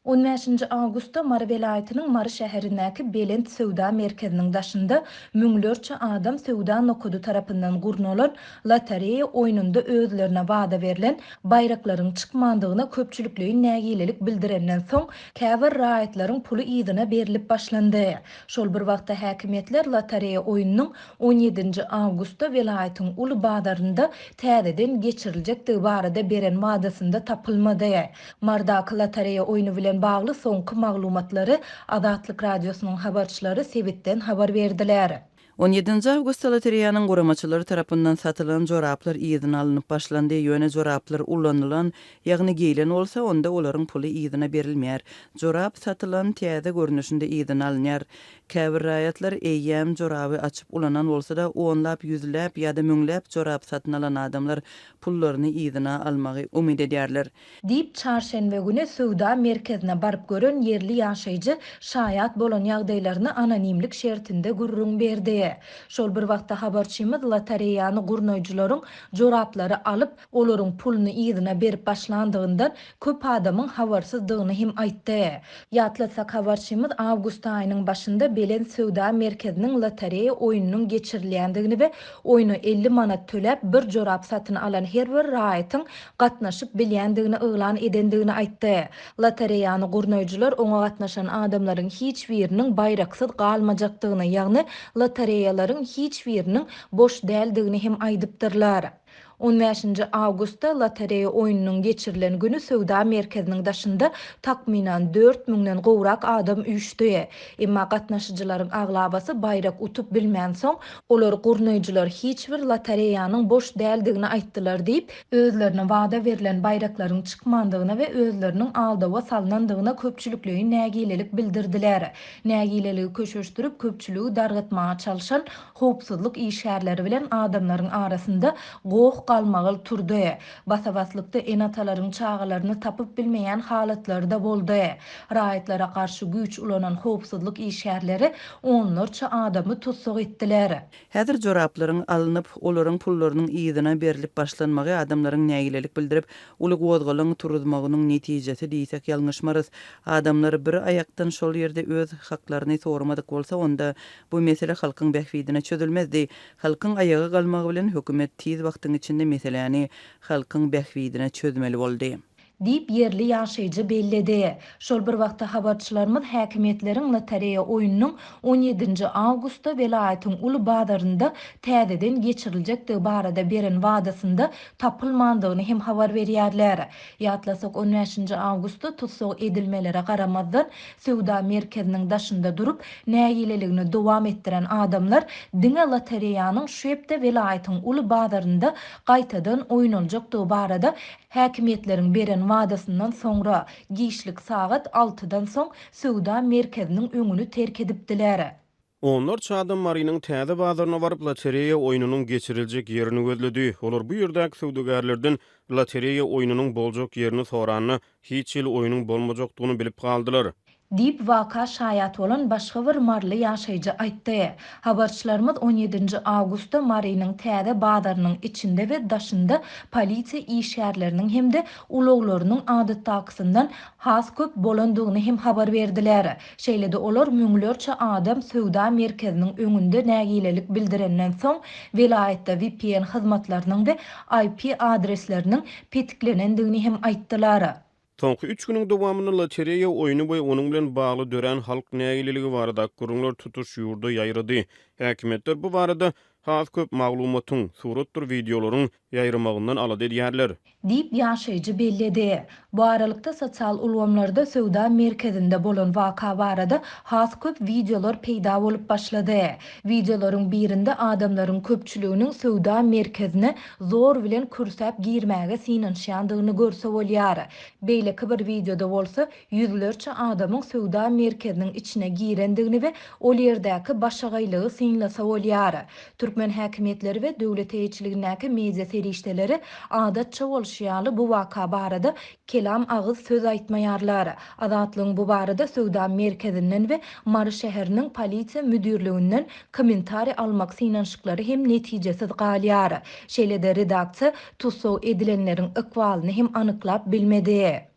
15 Ağustosda Mara vilayetinin Mara şäherindäki Belent Sowda merkeziniň daşynda müňlerçe adam Sowda nokudu tarapyndan gurnulan lotereya oýununda özlerine wada berilen bayraklaryň çykmandygyna köpçülikliň nägilelik bildirenden soň käbir raýatlaryň puly ýygyna berilip başlandy. Şol bir wagtda häkimetler lotereya oýunynyň 17 Ağustosda vilayetiň uly badarynda täzeden geçiriljekdigi barada beren wadasynda tapylmady. Mardaky lotereya oýuny bilen bagly soňky maglumatlary Azatlyk radiosynyň habarçylary sebitden habar berdiler. 17 Awgustda lotereyanyň guramaçylary tarapyndan satylan joraplar ýygyna alynıp başlandy. Ýöne joraplar ulanylan, ýagny geýlen bolsa, onda olaryň puly ýygyna berilmeýär. Jorap satylan täze görnüşinde ýygyna alınýar. Käbir raýatlar eýýäm joraby açyp ulanan bolsa-da, onlap, ýüzläp ýa-da müňläp jorap satyn alan adamlar pullaryny ýygyna almagy umyt edýärler. Diýip çarşenbe güni Sowda merkezine barıp gören yerli ýaşaýjy şaýat bolan ýagdaýlaryny anonimlik şertinde gurrun berdi. Şol bir wagtda habarçymyz lotereyany gurnoýjylaryň joraplary alyp, olaryň pulunu ýygyna berip başlandygyndan köp adamyň habarsyzdygyny hem aýtdy. Ýatlasak habarçymyz awgust aýynyň başynda Belen Sowda merkeziniň lotereya oýunynyň geçirilýändigini we oýunu 50 manat töläp bir jorap satyn alan her bir raýatyň gatnaşyp bilýändigini ýylan edendigini aýtdy. Lotereyany gurnoýjylar oňa gatnaşan adamlaryň hiç biriniň bayraksyz galmajakdygyny, ýagny lotereyaların hiç birinin boş däldigini hem aýdypdyrlar. 15 Ağustosda lotereya oýunynyň geçirilen günü Sowda merkeziniň daşynda takminan 4000-den gowrak adam üýüşdi. Emma gatnaşyjylaryň aglabasy bayrak utup bilmän soň, olar gurnoýjylar hiç bir lotereyanyň boş däldigini aýtdylar diýip, özlerine wada berilen bayraklaryň çykmandygyna we özleriniň aldawa salnandygyna köpçülikliň nägilelik bildirdiler. Nägileligi köşeşdirip köpçüligi dargatmaga çalışan howpsuzlyk işgärleri bilen adamlaryň arasynda goh galmagyl turdy. Basabaslykda enatalaryň çağalaryny tapyp bilmeýän halatlarda boldy. Raýatlara garşy güýç ulanan howpsuzlyk işgärleri onlarça adamy tutsak etdiler. Häzir joraplaryň alınıp, olaryň pullarynyň ýygyna berilip başlanmagy adamlaryň nägilelik bildirip, uly gozgalyň turuzmagynyň netijesi diýsek ýalňyşmarys. Adamlar bir ayakdan şol ýerde öz haklaryny sormadyk bolsa, onda bu mesele halkyň bähwidine çözülmezdi. Halkyň ayaga galmagy bilen hökümet tiz wagtyň içinde meseleni halkyň bähwidine çözmeli boldy diýip yerli ýaşaýjy belledi. Şol bir wagtda habarçylarymyz häkimetleriň lotereya oýunynyň 17 Ağustosda vilayetiň uly badarynda täzeden geçiriljekdigi barada beren wadasynda tapylmandygyny hem habar berýärler. Ýatlasak 15 Ağustosda tutsak edilmelere garamazdan Sowda merkeziniň daşynda durup nägileligini dowam etdiren adamlar diňe lotereyanyň şu ýepde vilayetiň uly badarynda gaýtadan oýnaljakdygy barada häkimetleriň beren wadasyndan soňra giýişlik sagat 6-dan soň Sowda merkeziniň öňüni terk edipdiler. Onlarça adam Marynyň täze bazaryna baryp lotereya oýunynyň geçiriljek ýerini gözledi. Olar bu ýerdäki sowdagarlardan lotereya oýunynyň boljak ýerini soranyny hiç ýyl oýunyň bolmajakdygyny bilip galdylar. Diýip waka şaýat bolan başga bir marly ýaşaýjy aýtdy. Habarçylarymyz 17 Ağustosda Marynyň täze badarynyň içinde we daşynda polisiýa işgärleriniň hemde ulaglarynyň adatdakysyndan has köp bolandygyny hem habar berdiler. Şeýlede olar müňlerçe adam Sowda merkeziniň öňünde nägilelik bildirenden soň vilayetde VPN hyzmatlarynyň we IP adresleriniň petiklenendigini hem aýtdylar. Soňky 3 güniň dowamyny lotereya oýuny we onuň bilen bagly dören halk nägileligi barada gurulňlar tutuş ýurda ýaýrady. Häkimetler bu barada has köp maglumatyň, suratlar, videolaryň ýaýramagyndan alady edýärler. Diýip ýaşaýjy belledi. Bu aralykda sosial ulgamlarda Sowda merkezinde bolan waka barada has köp videolar peýda bolup başlady. Videolaryň birinde adamlaryň köpçüliginiň Sowda merkezine zor bilen kürsäp girmäge sinanşýandygyny görse bolýar. Beýleki bir videoda bolsa ýüzlerçe adamyň Sowda merkeziniň içine girendigini we ol ýerdäki başagaýlygy sinlasa bolýar. Türkmen häkimetleri we döwlet eýçiligindäki media serişdeleri adatça bolşýaly bu waka barada kelam agyz söz aýtmaýarlar. Azatlygyň bu barada Sowda merkezinden we Mary şäheriniň polisiýa müdürlüginden kommentari almak synanşyklary hem netijesiz galýar. Şeýlede redaksiýa tutsaw edilenleriň ykbalyny hem anyklap bilmedi.